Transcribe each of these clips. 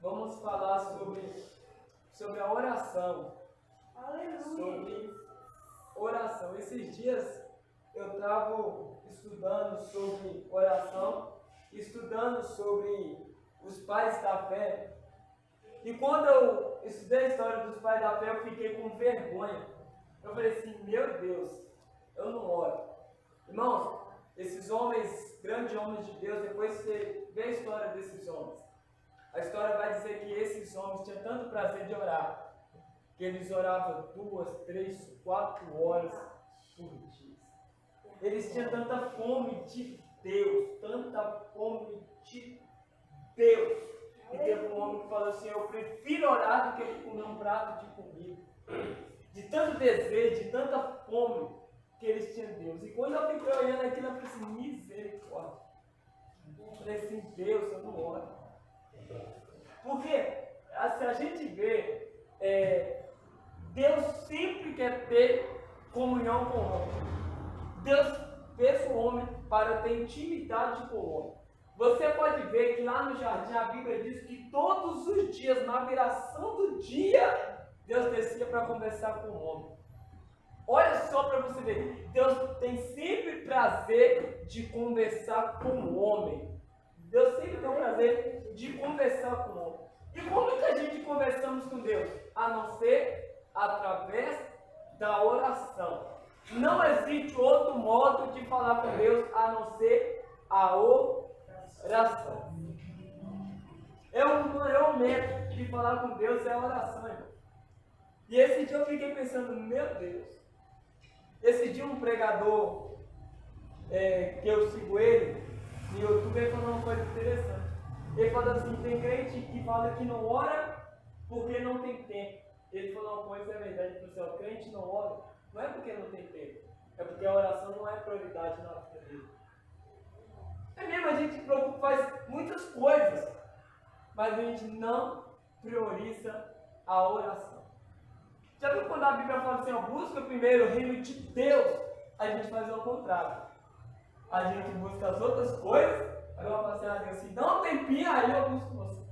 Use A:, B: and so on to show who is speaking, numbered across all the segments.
A: vamos falar sobre a oração.
B: Aleluia.
A: Sobre oração. Esses dias eu estava estudando sobre oração, estudando sobre os pais da fé. E quando eu estudei a história dos pais da fé, eu fiquei com vergonha. Eu falei assim, meu Deus, eu não oro. Irmãos, esses homens, grandes homens de Deus, depois você vê a história desses homens. A história vai dizer que esses homens tinham tanto prazer de orar, que eles oravam 2, 3, 4 horas por dia. Eles tinham tanta fome de Deus, tanta fome de Deus. E teve um homem que falou assim, eu prefiro orar do que comer um prato de comida. De tanto desejo, de tanta fome que eles tinham Deus. E quando eu fiquei olhando aquilo, eu falei assim, misericórdia. Eu falei assim, Deus, eu não oro. Porque se a gente vê, Deus sempre quer ter comunhão com o homem. Deus fez o homem para ter intimidade com o homem. Você pode ver que lá no jardim a Bíblia diz que todos os dias, na viração do dia, Deus descia para conversar com o homem. Olha só para você ver, Deus tem sempre prazer de conversar com o homem. Deus sempre tem o prazer de conversar com o homem. E como que a gente conversamos com Deus? A não ser através da oração. Não existe outro modo de falar com Deus a não ser a oração. É o método de falar com Deus, é a oração, irmão. E esse dia eu fiquei pensando, meu Deus. Esse dia um pregador, que eu sigo ele, no YouTube, ele falou uma coisa interessante. Ele falou assim, tem crente que fala que não ora porque não tem tempo. Ele falou uma coisa, é verdade, ele falou assim, o crente não ora, não é porque não tem tempo, é porque a oração não é prioridade na vida dele. É mesmo, a gente faz muitas coisas, mas a gente não prioriza a oração. Já viu quando a Bíblia fala assim, ó, busca primeiro o reino de Deus, a gente faz ao contrário. A gente busca as outras coisas, aí eu falo assim, ah, Deus, se dá um tempinho, aí eu busco você.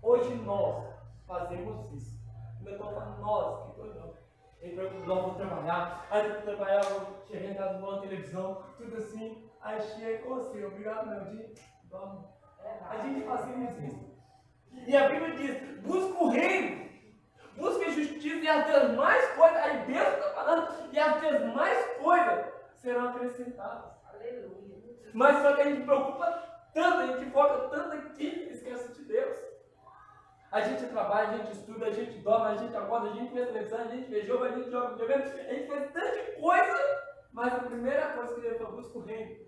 A: Hoje nós fazemos isso. Eu estou falando nós, que coisa não. Então eu vou trabalhar, aí eu vou trabalhar, vou chegar em casa, vou na televisão, tudo assim. Aí chega, ô Senhor, obrigado meu dia, vamos. A gente fazemos isso. E a Bíblia diz, busca o reino, busca a justiça e as demais coisas, aí Deus está falando, e as demais coisas serão acrescentadas.
B: Aleluia.
A: Mas só que a gente preocupa tanto, a gente foca tanto aqui e esquece de Deus. A gente trabalha, a gente estuda, a gente dorme, a gente acorda, a gente vê televisão, a gente vê jogo, a gente joga videogame, a gente faz tanta coisa, mas a primeira coisa que ele falou, busca o reino,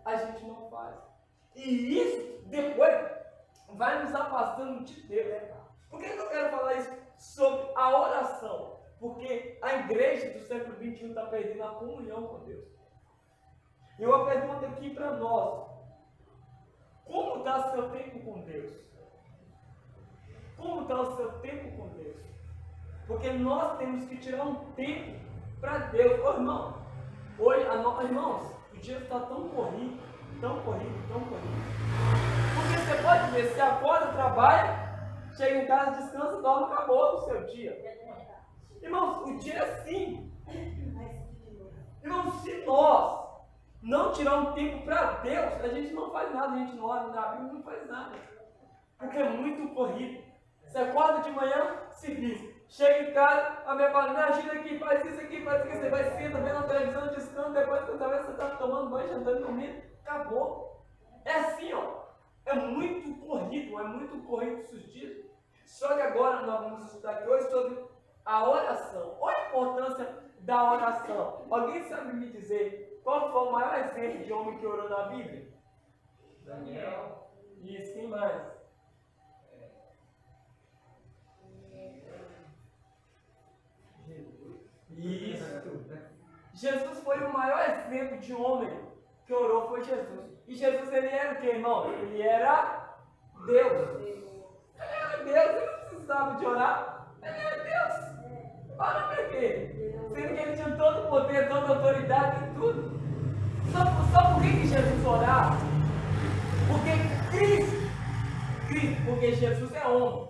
A: a gente não faz. E isso, depois, vai nos afastando de Deus. Por que eu quero falar isso sobre a oração? Porque a igreja do século XXI está perdendo a comunhão com Deus. E uma pergunta aqui para nós. Como está o seu tempo com Deus? Como está o seu tempo com Deus? Porque nós temos que tirar um tempo para Deus. Ô irmão, hoje, irmãos, o dia está tão corrido, tão corrido, tão corrido. Porque você pode ver, você acorda, trabalha, chega em casa, descansa, dorme, acabou o seu dia. Irmãos, o dia é assim. Irmãos, se nós não tirar um tempo para Deus, a gente não faz nada, a gente não ora na Bíblia, não faz nada. Porque é muito corrido. Você acorda de manhã, se diz. Chega em casa, a minha fala, me ajuda aqui, faz isso aqui, faz isso aqui. Você vai senta, vendo a televisão, descansa, depois quando você está tomando banho, jantando, comida, acabou. É assim, ó. É muito corrido esses dias. Só que agora nós vamos estudar aqui hoje sobre a oração. Olha a importância da oração. Alguém sabe me dizer qual foi o maior exemplo de homem que orou na Bíblia?
C: Daniel.
A: Isso, quem mais? Isso. Jesus foi o maior exemplo de homem que orou, foi Jesus. E Jesus, ele era o que, irmão? Ele era Deus. Ele era Deus, ele não precisava de orar. Ele era Deus. Ora pra quê? Sendo que ele tinha todo o poder, toda a autoridade e tudo. Só por que Jesus orava? Porque Cristo, Porque Jesus é homem.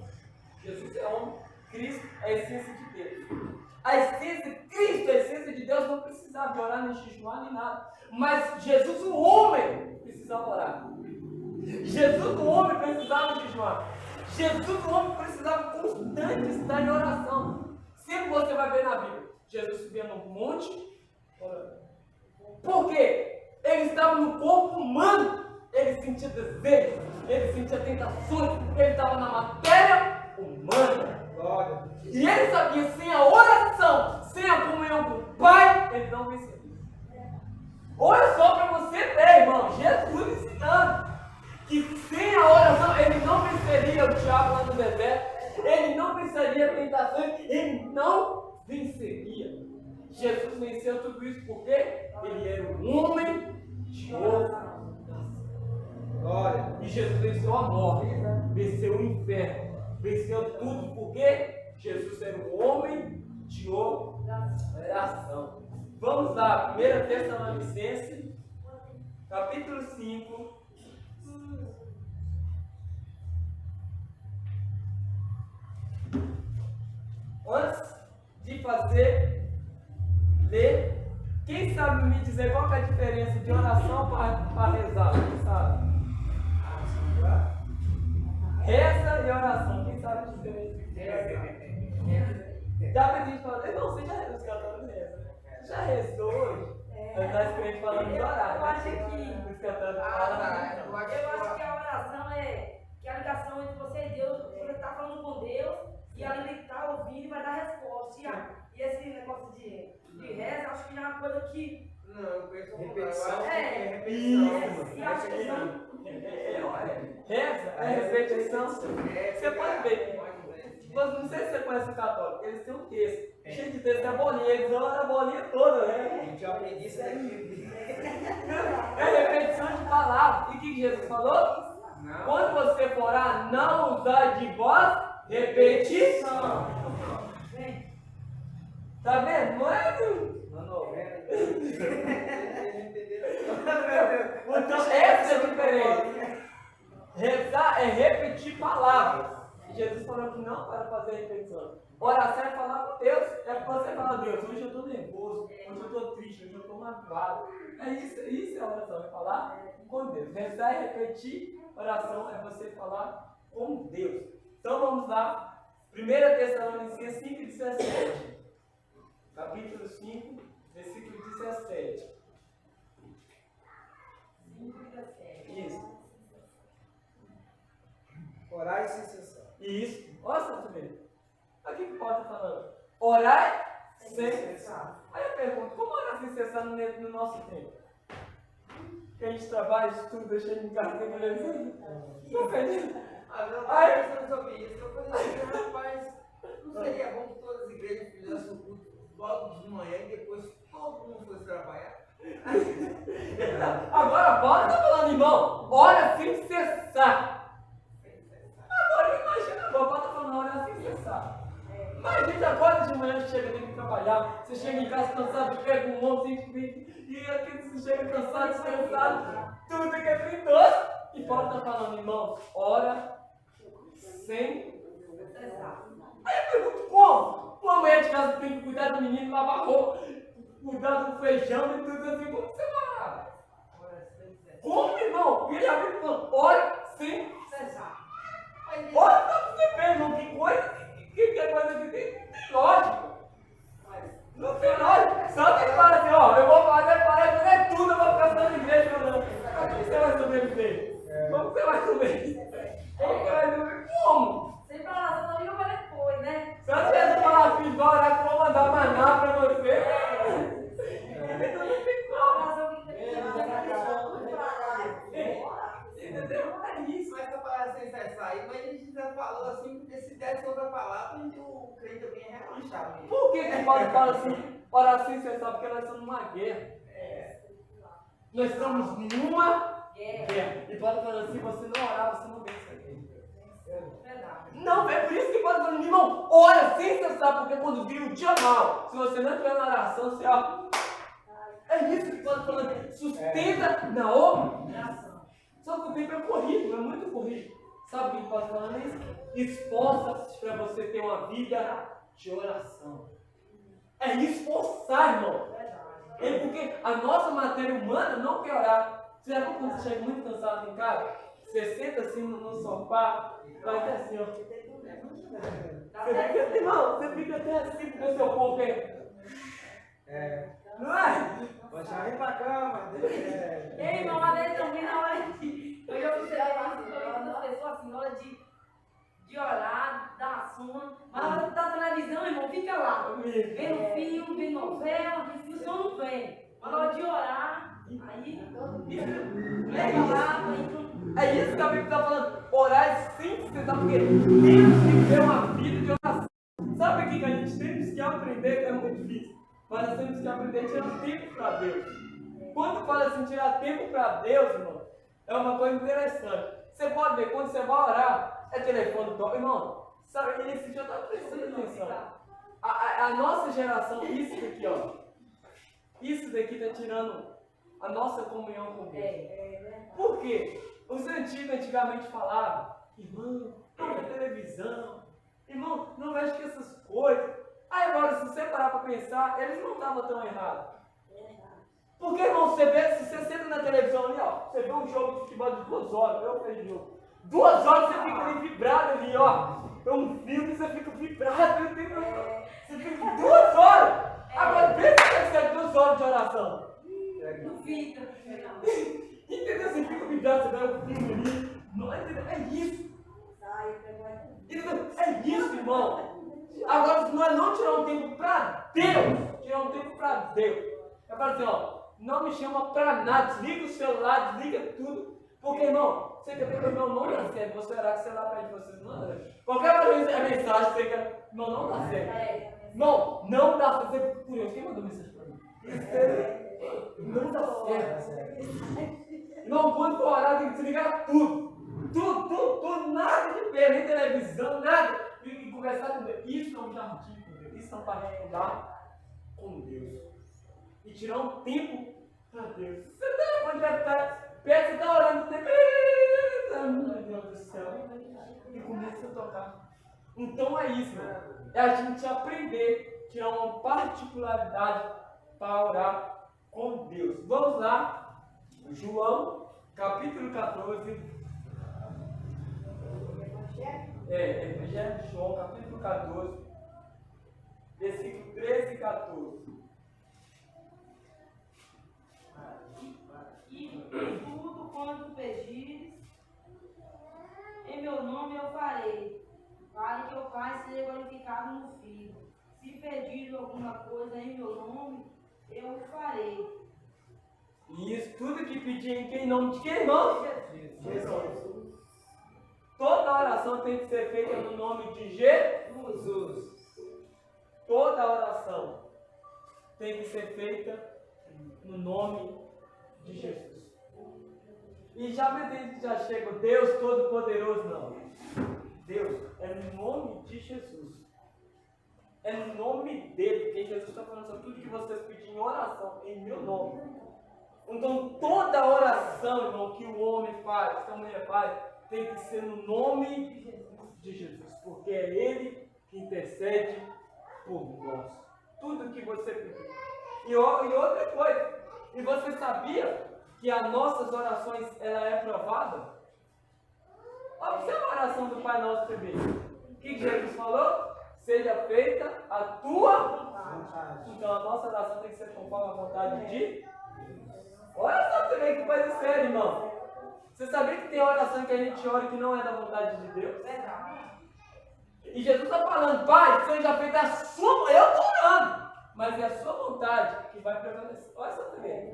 A: Jesus é homem. Cristo é a essência de Deus. A essência, Cristo, a essência de Deus, não precisava de orar, nem jejuar, nem nada. Mas Jesus, o homem, precisava orar. Jesus, o homem, precisava jejuar. Jesus, o homem, precisava constante estar em oração. Sempre você vai ver na Bíblia, Jesus subia no monte, orando. Por quê? Ele estava no corpo humano. Ele sentia desejo, ele sentia tentações, ele estava na matéria humana.
C: Glória.
A: E ele sabia que sem a oração, sem a comunhão com o Pai, ele não venceria. Olha só para você ver, irmão, Jesus ensinando que sem a oração ele não venceria o diabo lá no deserto, ele não venceria tentações, ele não venceria. Jesus venceu tudo isso porque ele era um homem de oração.
C: Glória.
A: E Jesus venceu a morte, venceu o inferno, venceu tudo porque Jesus era um homem de oração. Vamos lá, 1 Tessalonicenses, capítulo 5. Antes de ler, quem sabe me dizer qual que é a diferença de oração para rezar? Quem sabe? Reza e oração, quem sabe a diferença? Já pra gente falar, não, você já rezou, os cantores rezam. Já rezou hoje? Eu tava esperando falando de orar.
B: Eu acho que
A: os cantores falam.
B: eu acho que a oração é a ligação entre você e Deus. Você está falando com Deus e ali ele está ouvindo e vai dar resposta. E esse negócio de reza, acho que é uma coisa que.
C: Não, eu penso
B: repetição.
A: Reza é repetição. Você pode ver. Não sei se você conhece o católico, eles têm um texto. Cheio de texto, é bolinha, eles dão a bolinha toda, né?
C: A gente aprende isso daqui.
A: É repetição de palavras. E o que Jesus falou?
C: Não.
A: Quando você for orar, não usar de voz repetição. Tá vendo? Não é?
C: Na novela.
A: Então, essa é a diferença. Rezar é repetir palavras. Jesus falou que não para fazer repetição. Oração é falar com Deus. É que você fala, Deus, hoje eu estou nervoso, hoje eu estou triste, hoje eu estou magoado. É isso é oração, é falar com Deus. Rezar é repetir, oração é você falar com Deus. Então vamos lá. 1 Tessalonicenses 5,17. Capítulo 5, versículo 17. Isso.
C: Orar e sem cessar.
A: Isso. Olha só também. Olha o que o Paulo está falando. Orar sem cessar. Aí eu pergunto, como orar sem cessar no nosso tempo? Que a gente trabalha, estuda, chega em casa, tem que não fez.
C: Aí eu pensando sobre isso, eu falei assim, rapaz, não seria bom que todas as igrejas fizessem o culto logo de manhã e depois todo mundo fosse trabalhar?
A: Agora Paulo está falando, irmão, ora sem cessar. Agora imagina, o Paulo está falando, ora sem cessar. Mas a gente acorda de manhã, chega, tem que trabalhar. Você chega em casa cansado, pega um monte e aqui você chega cansado, descansado, tudo que é perigoso. E Paulo está falando, irmãos, ora sem cessar. Aí eu pergunto, como? Uma mulher de casa tem que cuidar do menino, lavar roupa, cuidar do feijão e tudo assim, como você vai orar? Como, irmão? E ele abriu falando, ora sem cessar. Olha pra você ver, irmão, que coisa. Que coisa que tem lógica. Não tem lógica. Só que ele fala assim, ó, eu vou fazer tudo, eu vou ficar só na igreja falando. Como você vai sobreviver? Como você vai sobreviver? Como você vai sobreviver? Como?
B: Sem falar, não ia para depois, né?
A: Se eu tivesse falar, filho, vai orar que eu vou mandar maná pra você. Então não tem como. Entendeu? É isso.
C: Mas essa palavra sem cessar aí, mas a gente já falou assim, porque se desse outra palavra, o crente também ia relaxar mesmo.
A: Por que o Paulo fala assim, orar sem cessar? Porque nós estamos numa guerra. Nós estamos numa guerra. E Paulo fala assim, você não orar, você não vence a guerra. Não, é por isso que Paulo fala, irmão, ora sem cessar, porque quando vir o dia mal, se você não estiver na oração, você ó. É isso que Paulo fala, sustenta na oração. Só que o tempo é corrido, é muito corrido. Sabe o que pode falar nisso? Esforça-se para você ter uma vida de oração. É esforçar, irmão. É porque a nossa matéria humana não quer orar. Você já viu quando você chega muito cansado em casa? Você senta assim no sofá, vai até assim, ó. Irmão, você fica até assim porque o seu corpo é. Não é?
C: Vai já ir pra cama.
B: Ei, irmão, às vezes também na hora de. Eu já observei as pessoas assim, na hora de orar, dar sono. Mas na hora da televisão, irmão, fica lá. Vendo filme, vendo novela, e o som não vem. Mas na hora de orar, aí. Leva lá,
A: É isso que a Bíblia está falando. Orar é simples, tá? Porque temos que ter uma vida de oração. Sabe o que a gente temos que aprender? É muito difícil. Mas nós temos que aprender a tirar tempo para Deus. Quando fala assim, tirar tempo para Deus, irmão, é uma coisa interessante. Você pode ver, quando você vai orar, é telefone top. Irmão, sabe, esse dia eu estava prestando atenção. A nossa geração, isso daqui, ó. Isso daqui está tirando a nossa comunhão com Deus. Por quê? Os antigos antigamente falavam, irmão, não vê televisão, irmão, não mexe com essas coisas. Aí agora, se você parar para pensar, eles não estavam tão errados. Porque, irmão, você vê, se você senta na televisão ali, ó, você vê um jogo de futebol de 2 horas, eu vejo jogo. 2 horas você fica ali vibrado ali, ó. É um filme, você fica vibrado, você fica 2 horas. Agora, pensa que você 2 horas de oração.
B: não fica.
A: Entendeu? Você fica vibrado, você vê um filme ali. Não, é isso. É isso, irmão. Agora, se nós não tirar um tempo para Deus, tirar um tempo para Deus. Eu falo assim, ó, não me chama para nada, desliga o celular, desliga tudo. Porque, irmão, você quer ver que o irmão não dá certo. Você orar com o celular para vocês não dá. Qualquer mensagem, você quer, irmão, não dá certo. Irmão, não dá certo. Você fica curioso, quem mandou mensagem para mim? Não dá certo. Irmão, quando for orar, tem que desligar tudo. Tudo, nada de ver, nem televisão, nada. E conversar com Deus. Isso é um jardim com Deus. Isso é um particular com Deus. E tirar um tempo para Deus. Você está onde vai estar? Você está orando. Meu Deus do céu. E começa a tocar. Então é isso, mano. É a gente aprender, tirar uma particularidade para orar com Deus. Vamos lá. João, capítulo 14. Evangelho de João, capítulo 14, versículo 13 e 14.
B: E tudo quanto pedires, em meu nome eu farei, para que o Pai seja glorificado no Filho. Se pedires alguma coisa em meu nome, eu o farei.
A: E isso tudo que pedir em nome de quem, irmão? Jesus. Toda oração tem que ser feita no nome de Jesus. Toda oração tem que ser feita no nome de Jesus. E já chega o Deus Todo-Poderoso, não. Deus é no nome de Jesus. É no nome dele, porque Jesus está falando sobre tudo que vocês pedirem em oração, em meu nome. Então toda oração, irmão, que o homem faz, que a mulher faz, tem que ser no nome de Jesus, porque é Ele que intercede por nós. Tudo que você pedir. E outra coisa, e você sabia que as nossas orações, ela é provada? Observa a oração do Pai Nosso também. O que Jesus falou? Seja feita a tua vontade. Então a nossa oração tem que ser conforme a vontade de Deus. Olha só também que coisa séria, irmão. Você sabia que tem oração que a gente ora que não é da vontade de Deus? E Jesus está falando, Pai, seja feita a sua. Eu estou orando, mas é a sua vontade que vai prevalecer. Olha só também.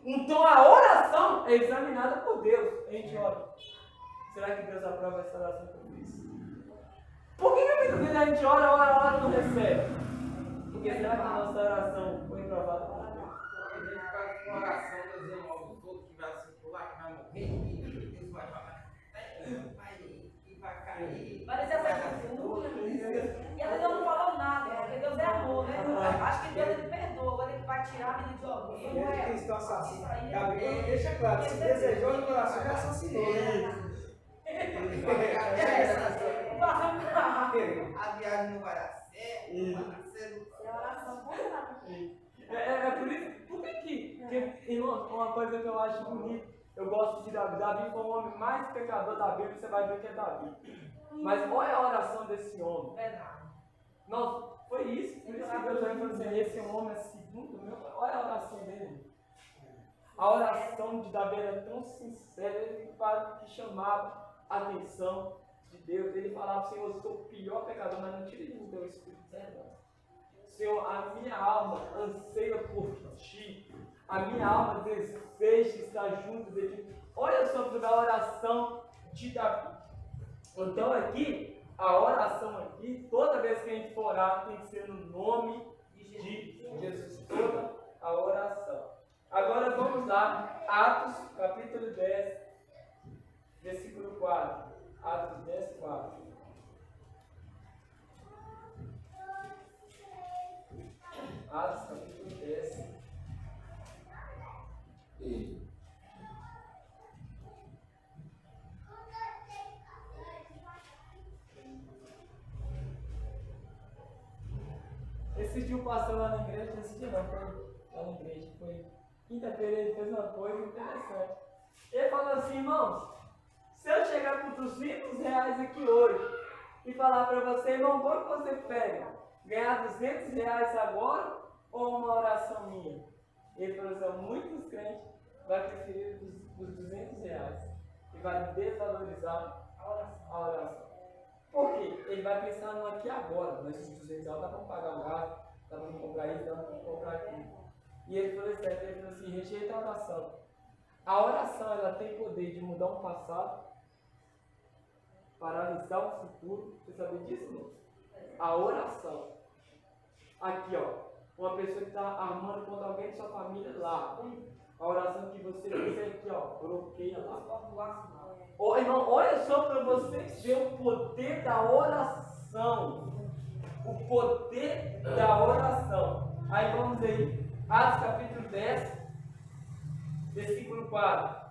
A: Então a oração é examinada por Deus. A gente ora. Será que Deus aprova essa oração por isso? Por que muitas vezes a gente ora e não recebe? Porque será que a nossa oração foi aprovada por Deus?
C: A gente faz uma oração dizendo aos outros que vai circular, que vai morrer, que Deus vai jogar e vai cair.
B: Vai descer essa cultura. E a Deus não falou nada, porque Deus é amor, né? Acho que Deus ele perdoa, agora ele vai tirar a vida de alguém.
D: Ele é cristão assassino. Gabriel deixa claro, se desejou no coração, já assassinou.
C: A viagem não vai dar certo, não vai dar certo.
B: É oração completa.
A: É por isso, por que irmão, uma coisa que eu acho bonita, eu gosto de Davi. Davi foi o homem mais pecador da Bíblia, você vai ver que é Davi. Mas olha a oração desse homem.
B: Verdade.
A: Não, foi isso. Por isso que Deus vai falando assim, esse homem é segundo meu. Olha a oração dele. A oração de Davi era tão sincera, ele que chamava a atenção de Deus. Ele falava, Senhor, eu sou o pior pecador, mas não tire do teu Espírito Santo, não. Senhor, a minha alma anseia por ti. A minha alma deseja estar junto de ti. Olha sobre a oração de Davi. Então aqui, a oração aqui, toda vez que a gente for orar, tem que ser no nome de Jesus. Toda a oração. Agora vamos lá, Atos capítulo 10, versículo 4. Atos 10, 4. Atos capítulo 10. Esse dia o pastor lá na igreja, esse dia não, foi lá na igreja, foi quinta-feira, ele fez uma coisa interessante. Ele falou assim, irmãos, se eu chegar com R$200 aqui hoje e falar para você, irmão, quanto você pega? Ganhar R$200 agora ou uma oração minha? Ele falou assim, muitos crentes vão preferir os R$200 e vai desvalorizar a oração. Por quê? Ele vai pensar no aqui e agora, mas esses R$200 dá para pagar o gasto, dá para comprar isso, dá para comprar aquilo. E ele falou assim, rejeita a oração. A oração, ela tem poder de mudar um passado, paralisar o futuro. Você sabia disso, não? A oração. Aqui, ó, uma pessoa que está armando contra alguém de sua família lá. A oração que você fez aqui, ó, bloqueia lá. Oh, irmão, olha só para você ver o poder da oração. O poder da oração. Aí vamos aí. Atos capítulo 10, versículo 4.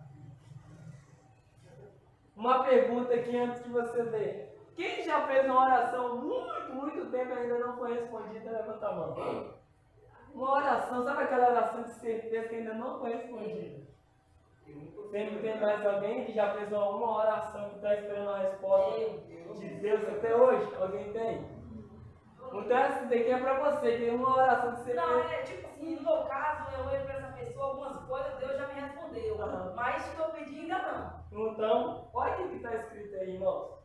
A: Uma pergunta aqui antes de você ler. Quem já fez uma oração muito tempo e ainda não foi respondida? Levanta a mão. Uma oração, sabe aquela oração de certeza que ainda não foi respondida? Tem mais alguém que já fez uma oração que está esperando a resposta de Deus até hoje? Alguém tem? Então essa daqui é para você, tem uma oração que você
B: Não,
A: fez.
B: é tipo assim, no meu caso, eu olhei para essa pessoa, algumas coisas Deus já me respondeu.
A: Uhum.
B: Mas que eu pedi ainda não.
A: Então, olha o que está escrito aí, irmãos.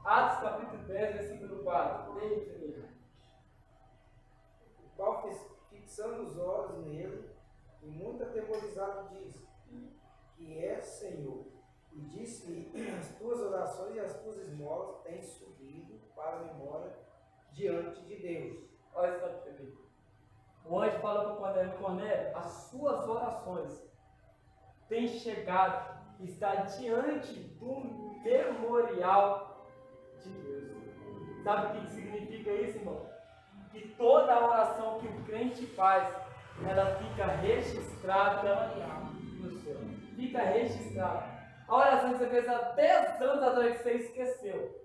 A: Atos capítulo 10, versículo 4. Leia primeiro.
D: O qual, fixando os olhos nele, e muito atemorizado, diz: que és Senhor. E disse-lhe: as tuas orações e as tuas esmolas têm subido para a memória diante de Deus.
A: Olha só para você ver. O anjo falou para Cornélio, as suas orações têm chegado, está diante do memorial de Deus. Sabe o que significa isso, irmão? Que toda a oração que o crente faz, ela fica registrada no céu. Fica registrada. A oração que você fez há 10 anos atrás que você esqueceu.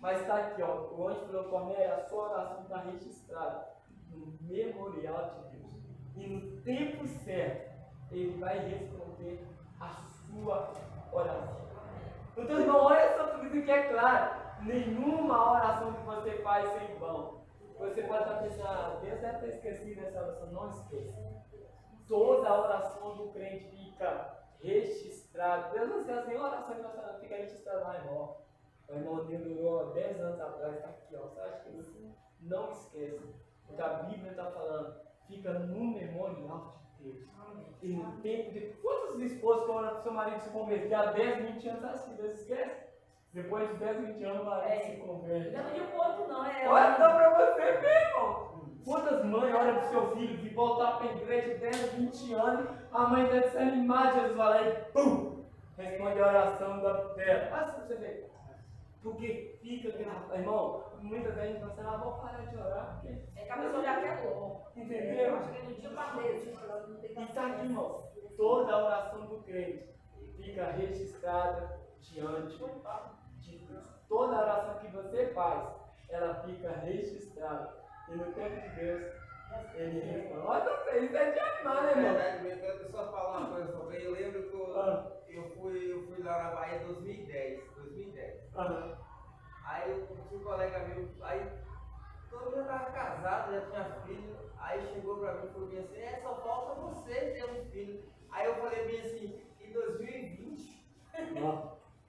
A: Mas está aqui, ó. O anjo falou, Cornélio, a sua oração está registrada no memorial de Deus. E no tempo certo, ele vai responder a sua oração. Então, irmão, olha só tudo isso que é claro. Nenhuma oração que você faz sem vão. Você pode estar pensando, Deus deve ter esquecido essa oração. Não esqueça. Toda a oração do crente fica registrada. Deus não esquece nenhuma oração que nossa fica registrada lá, irmão. O irmão demorou 10 anos atrás, está aqui, ó. Você acha que isso? Não esqueça. Porque a Bíblia está falando, fica no memorial de Deus. E no tempo de quantos esposos que oram para o seu marido se converter há 10, 20 anos assim, Deus esquece? Depois de 10, 20 anos o marido se converte.
B: Não é de um outro, não.
A: Olha só para você ver, irmão. Quantas mães olham para o seu filho de voltar para a igreja 10, 20 anos, a mãe está desanimada, Jesus vai lá e pum! Responde a oração dela. Olha só para você ver. Porque fica gravado. Irmão, muitas vezes a gente fala assim, vou parar de orar. Porque...
B: É que a pessoa já quer logo.
A: Entendeu?
B: Acho que no dia para Deus.
A: E está aqui, irmão. Toda a oração do crente fica registrada diante de Deus. Toda oração que você faz, ela fica registrada. E no tempo de Deus, ele responde. Olha, isso é de animar, né,
C: Na
A: irmão?
C: verdade, eu só falar uma coisa sobre. Eu lembro que eu fui lá na Bahia em 2010.
A: Aham.
C: Aí eu tinha um colega meu, aí todo mundo já estava casado, já tinha filho. Aí chegou pra mim e falou bem assim, só falta você ter um filho. Aí eu falei bem assim, em 2020,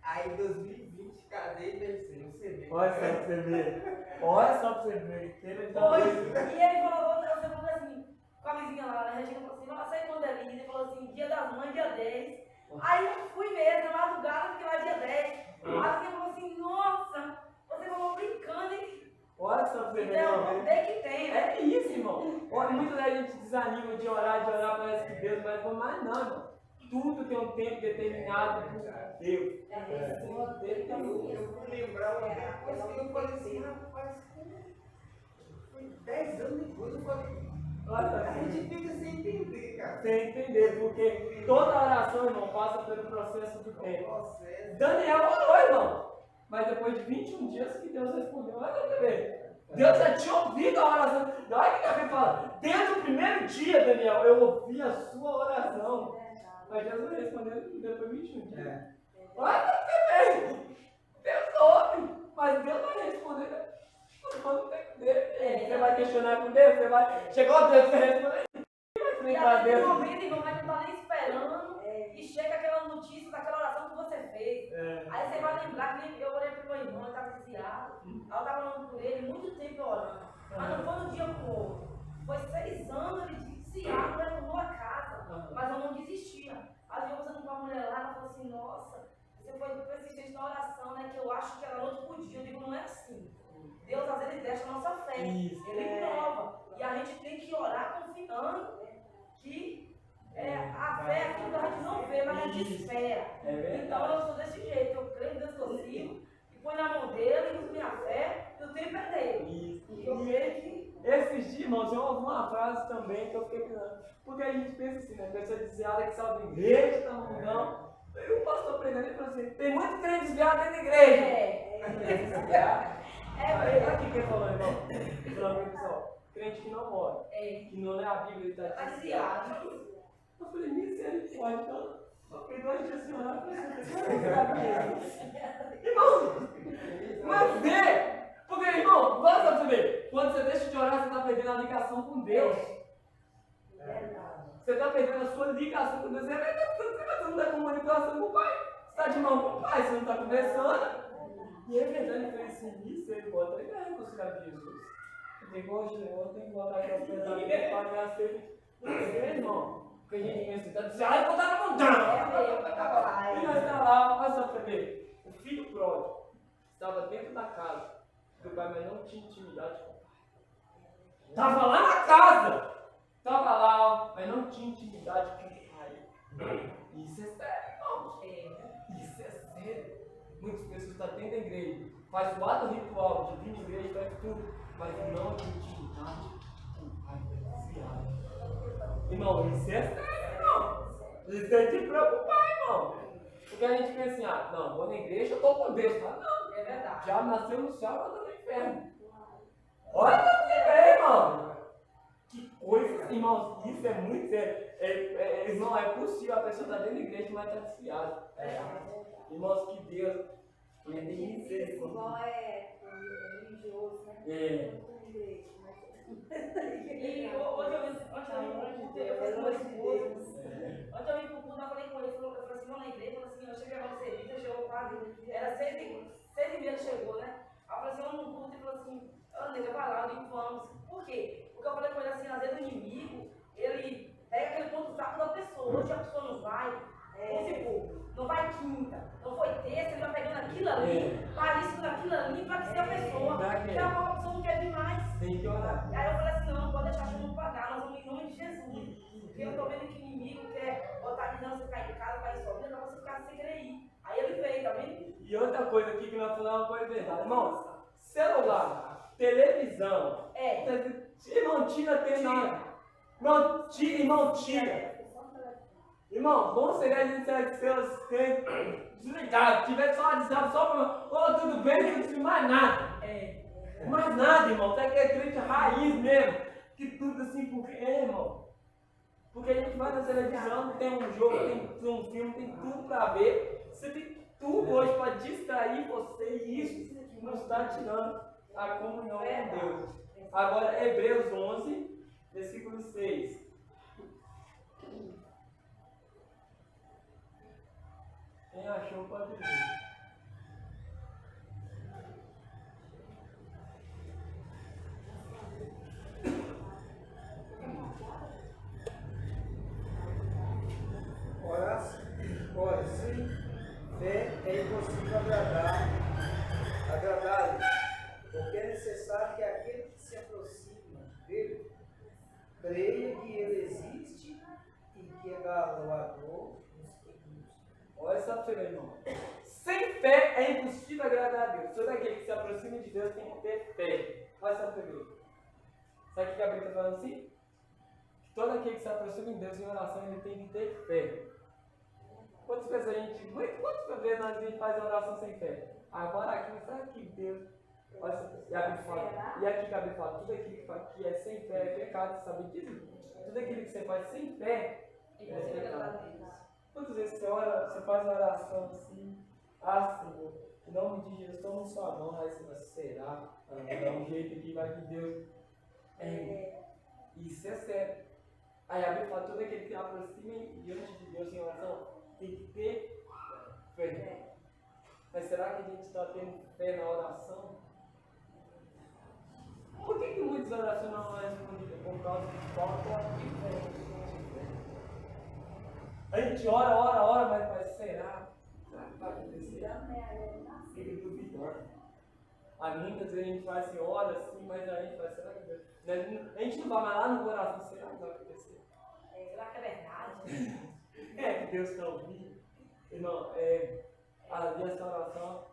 C: aí em 2020 casei e pensei, você vê.
A: Olha só pra você ver. Olha só pra você ver. Ele tá
B: Foi.
A: doido.
B: E ele falou, você falou assim, com a vizinha lá, a Regina falou assim, nossa, sai quando é lindo. Ele falou assim, dia das mães, dia 10. Aí eu fui mesmo, na madrugada, fiquei lá dia 10. A vizinha falou assim, nossa, você falou brincando, hein?
A: Olha só pra você ver,
B: Então,
A: irmão.
B: bem que tem, né?
A: É isso, irmão. Olha, muita da gente desanima de orar, parece que Deus vai mas não, irmão. Tudo tem um tempo determinado por Deus. Senhor, Deus tem um
C: Eu fui lembrar uma coisa que eu falei assim, rapaz, foi 10 anos depois, eu falei,
A: Olha
C: a
A: assim.
C: gente fica sem entender, cara.
A: Sem entender, porque toda oração, irmão, passa pelo processo do tempo.
C: Processo.
A: Daniel orou, irmão. Mas depois de 21 dias que Deus respondeu. Olha pra ver. Deus já tinha ouvido a oração. Olha que Davi fala. Desde o primeiro dia, Daniel, eu ouvi a sua oração. Mas Deus não respondeu depois de 21 dias. Olha pra você ver. Deus ouve. Mas Deus vai responder. Quando tem que ver. Você vai questionar com Deus, você vai. Chegou a Deus, você responder. Vai
B: E
A: enfrentar
B: aí, no
A: Deus.
B: momento, irmão, mas não tá nem esperando. E chega aquela notícia daquela oração que você fez. Aí você vai lembrar que eu orei pro meu irmão, ele estava desviado. Aí eu estava orando por ele, muito tempo orando. Mas não foi no dia pro outro. Foi 6 anos ele desviado, retornou a casa. Mas eu não desistia. Aí eu conversando com a mulher lá, ela falou assim, nossa, você foi persistente na oração, né? Que eu acho que era noite por dia. Eu digo, não é assim. Deus às vezes deixa a nossa fé.
A: Isso.
B: Ele prova. E a gente tem que orar confiando que a fé é aquilo que a gente não vê, mas a gente espera.
A: É verdade.
B: Então eu sou desse jeito, eu creio em Deus que eu sigo, e põe na mão dele, uso minha fé, e o tempo é dele.
A: Isso.
B: E eu creio que.
A: Esses dias, irmãos, eu ouvi uma frase também que eu fiquei pensando. Porque a gente pensa assim, né? A pessoa dizia, Alex saiu da igreja, tá no mundão. Aí o pastor pregando e falou assim: tem muito crente desviado dentro da igreja. Desviado. Aí, olha o que ele falou, irmão. Ele falou para o pessoal: crente que não ora, que não lê a Bíblia, ele
B: Tá
A: está desviado.
B: desviado.
A: Eu falei: misericórdia, então. Eu fiquei 2 dias sem orar, eu falei: irmão, mas vê! Porque, irmão, vamos pra você ver. Quando você deixa de orar, você está perdendo a ligação com Deus. Você está perdendo a sua ligação com Deus. Você não está comunicação com o Pai. Você está de mão com o Pai, você não está conversando. E é verdade, eu falei assim, misericórdia, ele vai reconciliar com Jesus. Eu tenho que hoje, eu tenho que botar aquelas pensamentos para ganhar sede. Porque, irmão, porque a gente pensa, tá dizendo, ai, eu na montanha. E nós está lá, olha só pra ver. O filho pródigo estava dentro da casa do pai, mas não tinha intimidade com o pai. Estava lá na casa. Estava lá, mas não tinha intimidade com o pai. Isso é sério, irmãos. Isso é sério. Muitas pessoas estão dentro da igreja, faz o ato ritual de vir na igreja, faz tudo, mas não tem intimidade com o pai desviado. Irmão, isso é sério, irmão. Isso é te preocupar, irmão. Porque a gente pensa assim, não, vou na igreja, eu estou com Deus. Mas não,
B: É verdade.
A: já nasceu no céu, mas está no inferno. Olha pra você ver, irmão. Que coisa, irmãos, isso é muito sério. Irmão, é possível a pessoa estar dentro da igreja, mas está desviada. Irmãos, que Deus ele tem misericórdia.
E: Igual é religioso, né?
B: E hoje eu vim pro culto, eu falei com meu esposo. Ontem eu vim pro culto, eu falei com ele, eu falei assim, vamos na igreja, eu falei assim, eu cheguei agora no serviço, chegou quase, era 6h30 ele chegou, né? Aí eu falei assim, vamos no culto, ele falou assim, André, vai lá, eu digo, vamos. Por quê? Porque eu falei com ele assim, às vezes o inimigo, ele pega aquele ponto fraco da pessoa, hoje a pessoa não vai, não vai quinta, não foi terça, ele vai pegando aquilo ali, paríssimo naquilo ali, pra que ser a pessoa. Daqui a pouco a pessoa não quer vir mais.
A: Tem que orar.
B: Aí eu falei assim, não pode deixar a chuva pagar, nós vamos em nome de Jesus. Porque eu tô vendo que o inimigo quer botar de não você ficar em casa, vai sozinho, pra você ficar sem querer ir. Aí ele veio, tá vendo?
A: E outra coisa aqui que nós falamos uma coisa verdade. Irmãos, celular, televisão, irmão, tira, tem nada. Irmão, tira. Irmão, bom seria a gente ser desligado, tivesse só avisado, só para, ô, tudo bem, não precisa mais nada. Mais nada, irmão, tem aquele crente raiz mesmo, que tudo assim, porque, irmão, porque a gente vai na televisão, tem um jogo, tem um filme, tem tudo para ver, você tem tudo hoje para distrair você e isso não está tirando a comunhão com Deus. Agora, Hebreus 11, versículo 6. Quem achou pode ver.
D: Ora, sem fé é impossível agradar-lhe, porque é necessário que aquele que se aproxima dele creia que ele existe e que é galardoador dos que buscam.
A: Olha só para você ver, irmão. Sem fé é impossível agradar a Deus. Todo aquele que se aproxima de Deus tem que ter fé. Olha só para você ver. Sabe o que a Bíblia está falando assim? Que todo aquele que se aproxima de Deus em oração, ele tem que ter fé. Quantas vezes a gente faz oração sem fé? Agora aqui, sabe que Deus. Olha, e a Bíblia fala, e aqui que a Bíblia fala, tudo aquilo que é sem fé é pecado, você sabe disso? Tudo aquilo que você faz sem fé é pecado. Quantas vezes você ora, você faz uma oração assim, Senhor, em nome de Jesus, toma sua mão, aí você vai, será? Dá um jeito aqui, vai que Deus. Isso é sério. Aí a Bíblia fala, todo aquele que aproxima diante de Deus em oração, tem que ter fé. Mas será que a gente está tendo fé na oração? Por que muitas orações não é respondidas? Por causa de falta de fé. A gente ora, mas será? Será que vai acontecer? Fica duvidando. Aí muitas vezes a gente faz assim, ora assim, mas a gente vai, será que Deus? A gente não vai mais lá no coração, será que vai acontecer?
B: Será que é verdade?
A: É que Deus está ouvindo. Irmão, ali essa oração.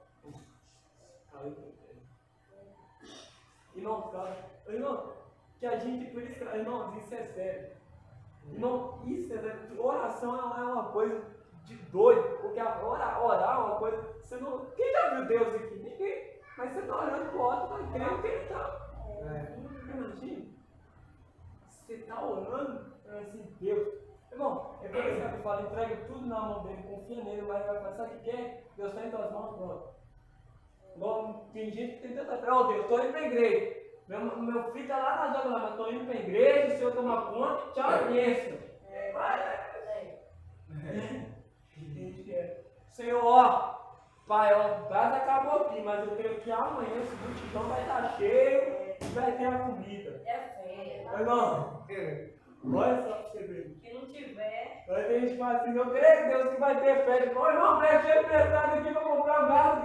A: Irmão, que a gente, por isso, irmão, isso é sério. Irmão, isso é sério. Oração é uma coisa de doido, porque orar é uma coisa. Você não. Quem já viu Deus aqui? Ninguém. Mas você está olhando para o outro, vai crendo que ele está. Imagina. Você está orando, assim, Deus. Irmão, é por isso que eu falo, entrega tudo na mão dele, confia nele, mas vai pensar que quer, Deus está em tuas mãos, pronto. Igual, tem gente que tem tanta fé, ó Deus, estou indo para a igreja. Meu filho está lá na zona, mas estou indo para a igreja, o Senhor toma conta, tchau, bênção. Senhor, ó, Pai, ó, o gás acabou aqui, mas eu creio que amanhã esse multidão vai estar cheio e vai ter a comida.
B: É fé.
A: Irmão, olha só para você ver.
B: Se não tiver.
A: Aí tem gente que fala assim, eu creio que Deus que vai ter fé. Ô irmão, preste cheio pesado aqui para comprar um gado.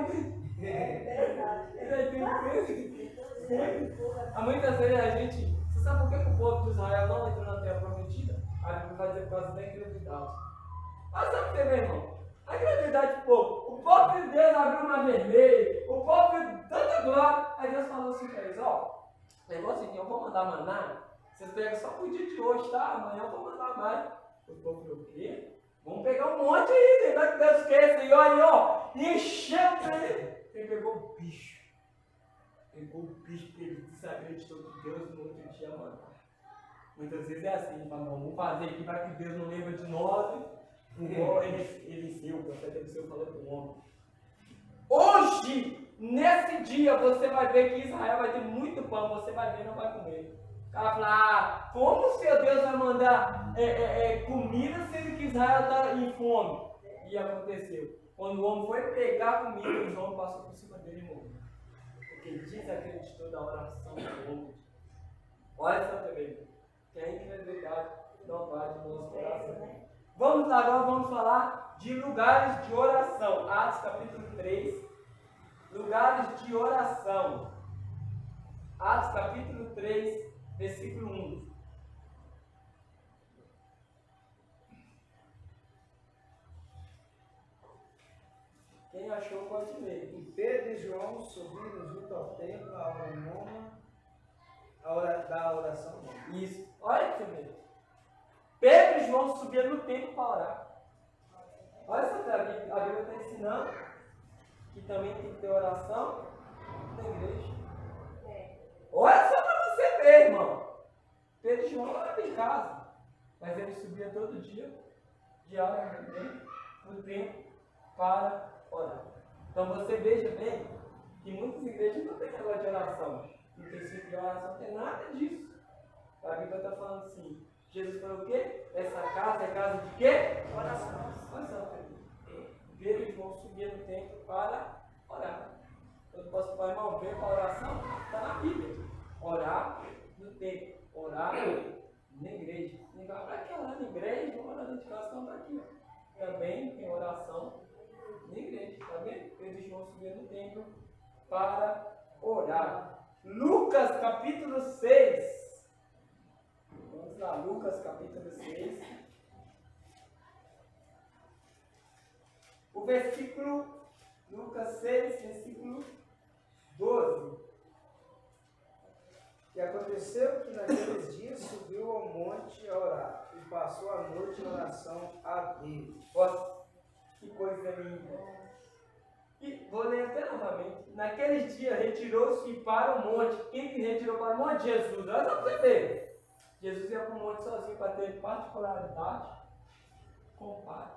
A: Muitas vezes a gente. Você sabe por que o povo de Israel não entrou na terra prometida? A Bíblia vai dizer por causa da incredulidade. Mas sabe o que, meu irmão? A incredulidade do povo. O povo de Deus abriu uma vermelha. O povo viu tanta glória. Aí Deus falou assim para eles: ó, negócio aqui, eu vou mandar maná. Vocês pegam só pro dia de hoje, tá? Amanhã eu vou mandar mais. O povo falou: o quê? Vamos pegar um monte aí, né? Que Deus quer, Senhor, aí, ó. E encheu pra ele. Ele pegou o bicho. Pegou o bicho que ele desacreditou que Deus no outro dia mandar. Muitas vezes é assim, ele fala, vamos fazer aqui para que Deus não lembre de nós. Igual Eliseu, o profeta Eliseu falou com o homem. Hoje, nesse dia, você vai ver que Israel vai ter muito pão, você vai ver e não vai comer. O cara fala, como seu Deus vai mandar comida sendo que Israel está em fome? E aconteceu. Quando o homem foi pegar a comida, o homem passou por cima dele e morreu. Porque ele desacreditou da oração do homem. Olha só também, que a incredulidade não vai do nosso coração. Vamos agora, vamos falar de lugares de oração. Atos capítulo 3, lugares de oração. Atos capítulo 3, versículo 1. Quem achou pode ler.
D: E Pedro e João subiram junto ao templo a hora da oração.
A: Isso. Olha que você vê. Pedro e João subiram no templo para orar. Olha só, a Bíblia está ensinando que também tem que ter oração na igreja. Olha só para você ver, irmão. Pedro e João orava em casa, mas ele subia todo dia, diariamente, no tempo, para orar. Então você veja bem que muitas igrejas não têm negócio de oração. Não tem tipo de oração, não tem nada disso. A Bíblia está falando assim, Jesus falou o quê? Essa casa é casa de quê?
B: Oração.
A: Olha só, Pedro e João subiam no templo para orar. Eu posso falar, irmão, ver para a oração? Está na Bíblia. Orar no templo, orar na igreja. Ninguém vai para que orar na igreja, vamos orar dentro de casa, não está aqui. Ó. Também tem oração na igreja, está vendo? Pedro e João subiam no templo para orar. Lucas capítulo 6. Vamos lá, Lucas capítulo 6. O versículo, Lucas 6, versículo 12.
D: E aconteceu que naqueles dias subiu ao monte a orar, e passou a noite em oração a Deus.
A: Nossa, que coisa linda. E vou ler até novamente. Naqueles dias retirou-se para o monte. Quem que retirou para o monte? Jesus. Olha só para você ver. Jesus ia para o monte sozinho para ter particularidade com o Pai.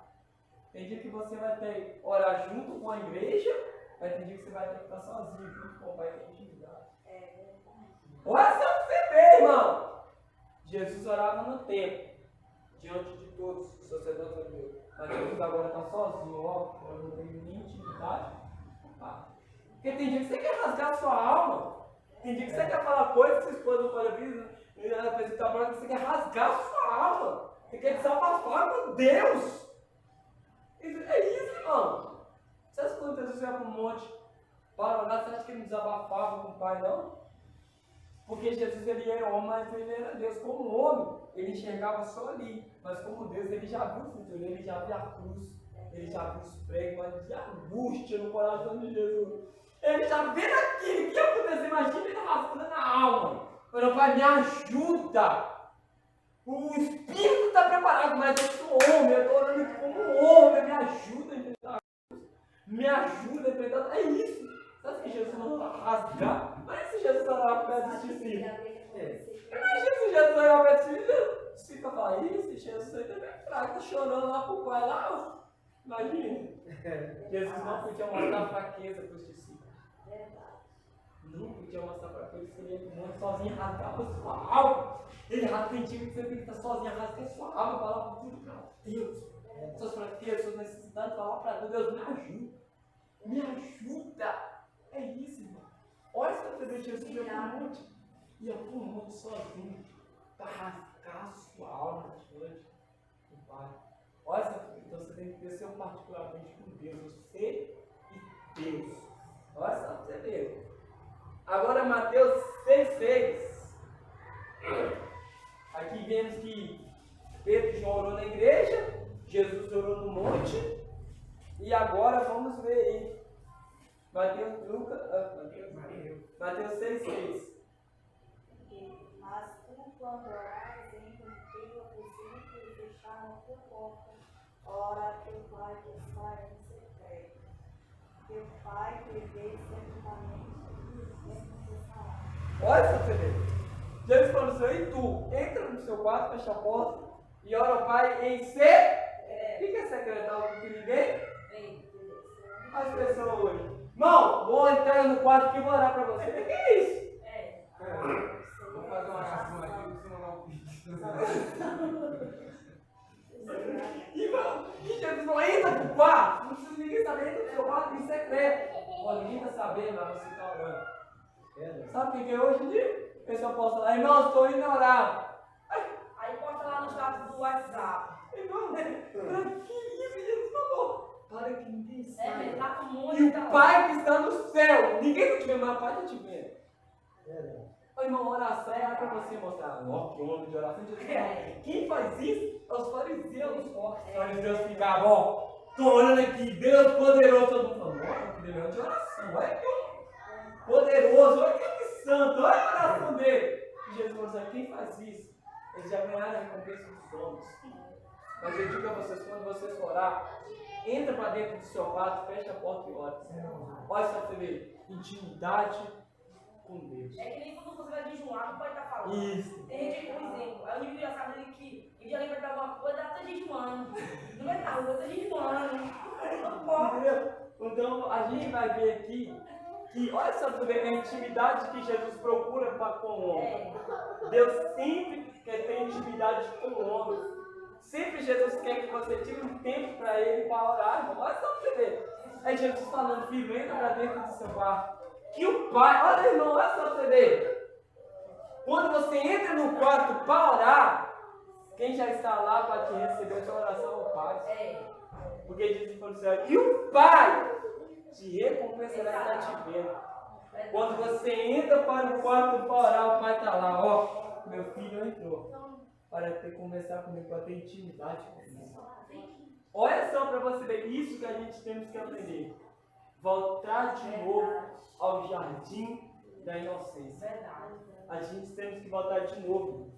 A: Tem dia que você vai ter que orar junto com a igreja, mas tem dia que você vai ter que estar sozinho, junto com o Pai em intimidade. Olha só para você ver, irmão. Jesus orava no templo, diante de todos os sacerdotes hebreus. Mas Jesus agora está sozinho, ó, eu não tenho nem intimidade. Porque tem dia que você quer rasgar a sua alma. Tem dia que você quer falar coisas que sua esposa não pode ouvir, e ela pensa que está falando que você quer rasgar a sua alma. Você quer desabafar com Deus. É isso, irmão. Você acha que quando Jesus ia para um monte para orar, você acha que ele desabafava com o Pai, não? Porque Jesus ele era homem, mas ele era Deus. Como homem, ele enxergava só ali. Mas como Deus, ele já viu o futuro, ele já viu a cruz, ele já viu os pregos, mas de angústia no coração de Jesus. Ele já vê aquilo que ia acontecer. Imagina ele rasgando a alma. Falando, Pai, me ajuda. O espírito está preparado, mas eu sou homem, eu estou orando como homem. Me ajuda a enfrentar a cruz. Me ajuda a enfrentar. É isso. Sabe que Jesus não vai rasgar? Mas se Jesus orar para os discípulos. Imagina se Jesus orar para os discípulos. Fica falar isso, Jesus aí também é fraco, tá chorando lá pro pai lá. Imagina. Jesus não podia mostrar fraqueza para os discípulos. Não podia mostrar fraqueza, ele ia pro monte sozinho, rasgava a sua alma. Ele arrependia que você tem que estar sozinho, rasga a sua alma, falar para tudo para Deus. Suas fraquezas, suas necessidades, falar para Deus, me ajuda. Me ajuda. É isso, irmão. Olha essa coisa, Jesus ia para o monte. Ia para o monte sozinho, para rasgar a sua alma diante do Pai. Olha essa coisa, então você tem que ter seu particularmente com Deus, você e Deus. Olha só para você ver. Agora Mateus 6,6. Aqui vemos que Pedro e João orou na igreja, Jesus orou no monte, e agora vamos ver aí. Mateus 6,6.
E: Mas tu, quando orares, entra no teu aposento e fechar a tua porta, ora a teu Pai que está em secreto. Teu Pai que vê secretamente e recompensará.
A: Olha só, você vê. Jesus falou assim, e tu, entra no seu quarto, fecha a porta e ora ao Pai em secreto. O que é secretário com ninguém? As pessoas hoje. Irmão, vou entrar no quarto aqui e vou orar para você. O que é isso?
C: Vou fazer uma oração aqui, você mandar um pedido.
A: Irmão, e Jesus falou, entra pro quarto. Não precisa ninguém saber, entra no seu quarto em secreto. Olha, ninguém está sabendo, mas você está orando. Sabe o que é hoje em dia? A pessoa posta lá, irmão, estou indo orar.
B: Aí posta lá no status do WhatsApp.
A: Irmão, para que isso? Jesus falou. Para que ninguém
B: Ele
A: saiba.
B: tá com
A: E
B: muita.
A: o Pai que está no céu. Ninguém não te vê, mas o Pai está te vendo. Ô irmão, oração é para você mostrar. Ó, que homem de oração. Jesus fala, quem faz isso? É os fariseus. Os fariseus ficavam, ó, estou orando aqui, Deus poderoso. Todo mundo falando, olha que Deus de oração. Olha que homem poderoso, olha que santo, olha a oração dele. E Jesus falou assim, quem faz isso? Eles já ganharam a recompensa dos homens. Mas eu digo a vocês, quando vocês orar, entra para dentro do seu quarto, fecha a porta e ora. Olha só pra você ver. Intimidade com Deus.
B: É que nem quando você vai jejuar, não pode estar falando.
A: Isso.
B: Tem gente, por exemplo, aí o inimigo já sabe que em dia vai dar alguma coisa, ela tá jejuando. Não vai estar, eu tô jejuando. Não pode.
A: Entendeu? Então a gente vai ver aqui que, olha só pra ver a intimidade que Jesus procura com o homem. Deus sempre quer ter intimidade com o homem. Sempre Jesus quer que você tire um tempo para ele para orar, irmão. Olha só pra você ver. É Jesus falando, filho, entra para dentro do seu quarto. Que o pai, olha irmão, olha só pra você ver. Quando você entra no quarto para orar, quem já está lá para te receber a sua oração é o Pai. Porque Jesus falou assim, e o Pai te recompensará e está te vendo. Quando você entra para o quarto para orar, o Pai está lá, ó, meu filho entrou. Para ter conversar comigo, para ter intimidade comigo. Olha só para você ver isso que a gente temos que aprender. Voltar de novo ao jardim da inocência. A gente temos que voltar de novo.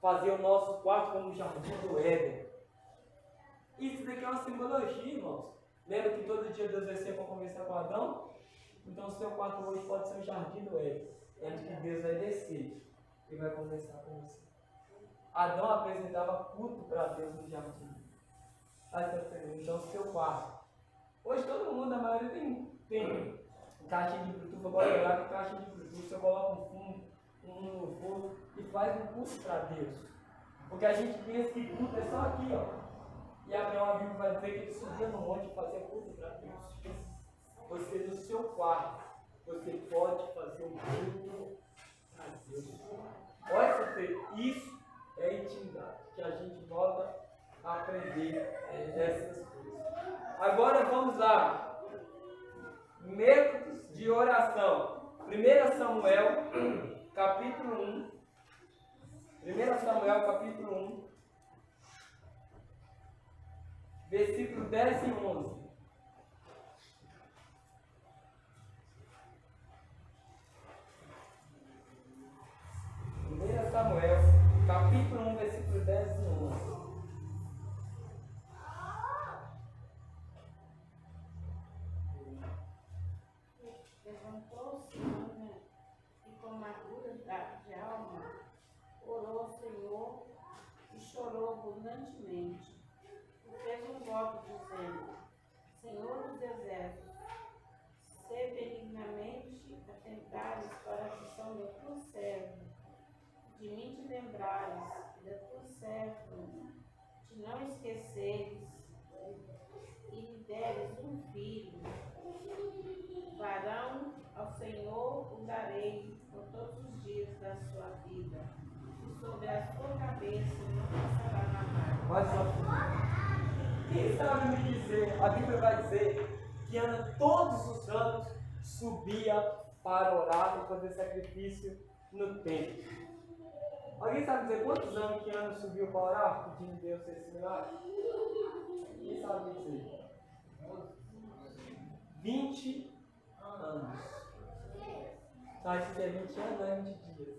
A: Fazer o nosso quarto como o jardim do Éden. Isso daqui é uma simbologia, irmãos. Lembra que todo dia Deus descia para conversar com Adão? Então o seu quarto hoje pode ser o jardim do Éden. Onde que Deus vai descer e vai conversar com você. Adão apresentava culto para Deus no jardim. Então, o seu quarto. Hoje todo mundo, a maioria tem caixinha de Bluetooth. Eu gosto de olhar com caixinha de Bluetooth. Você coloca um fundo, um louvor e faz um culto para Deus. Porque a gente pensa que culto é só aqui, ó. E Abraão, a Bíblia vai dizer que ele subia no monte e fazia culto para Deus. Você, no seu quarto, você pode fazer um culto para Deus. Olha só, isso é intimidade, que a gente volta a aprender essas coisas. Agora vamos lá. Métodos de oração. 1 Samuel, capítulo 1. 1 Samuel, capítulo 1. Versículo 10 e 11. Samuel, capítulo 1, versículo 10 e 11.
E: Levantou-se e com amargura de alma, orou ao Senhor e chorou abundantemente. E fez um voto dizendo, Senhor dos exércitos, se benignamente atentares para a aflição da tua serva, de mim te lembrares, e da tua serva, te não esqueceres, e lhe deres um filho, varão, ao Senhor o darei por todos os dias da sua vida, e sobre a sua cabeça não passará nada.
A: Olha só. Quem sabe me dizer, a Bíblia vai dizer que Ana todos os anos subia para orar e fazer sacrifício no templo. Alguém sabe dizer quantos anos que Ana subiu para orar pedindo a Deus esse milagre? Quem sabe dizer? 20 anos. Sabe o que é 20 anos? Não é 20 dias.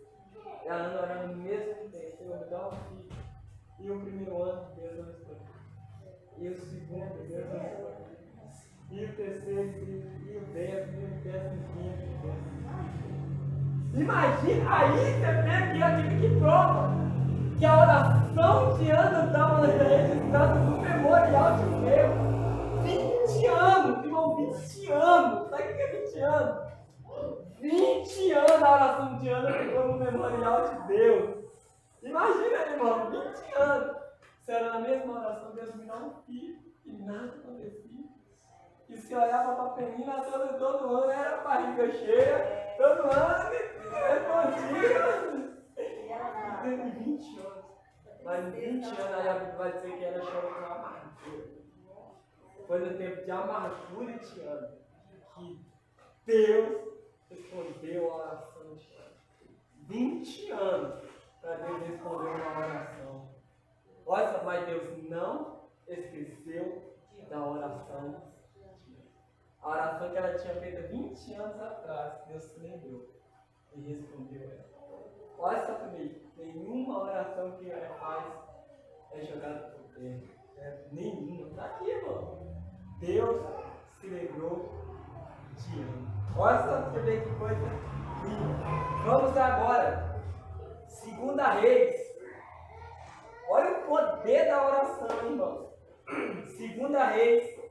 A: E a Ana orando no mesmo tempo. Senhor, me dá um filho. E o primeiro ano, Deus não respondeu. E o segundo, Deus não respondeu. E o terceiro, e o 10, e o 15. Imagina aí, você vê aqui, aquele que prova que a oração de Ana estava registrada no memorial de Deus. 20 anos, irmão, 20 anos. Sabe o que é 20 anos? 20 anos a oração de Ana ficou no memorial de Deus. Imagina, irmão, 20 anos. Se era na mesma oração, Deus me dá um filho e nada acontecia. E se olhava para a Penina todo ano era barriga cheia, todo ano respondia. Teve 20 anos. Mas em 20 anos aí a Bíblia vai dizer que ela chorou com amargura. Foi no tempo de amargura e de ano que Deus respondeu a oração de Ana. 20 anos para Deus responder uma oração. Olha só, mas Deus não esqueceu da oração. A oração que ela tinha feito 20 anos atrás, Deus se lembrou e respondeu ela. Olha só comigo, nenhuma oração que ela faz é jogada por terra. Nenhuma. Está aqui, irmão. Deus se lembrou de Ana. Olha só pra você ver que coisa linda. Vamos agora. 2 Reis. Olha o poder da oração, irmãos. 2 Reis.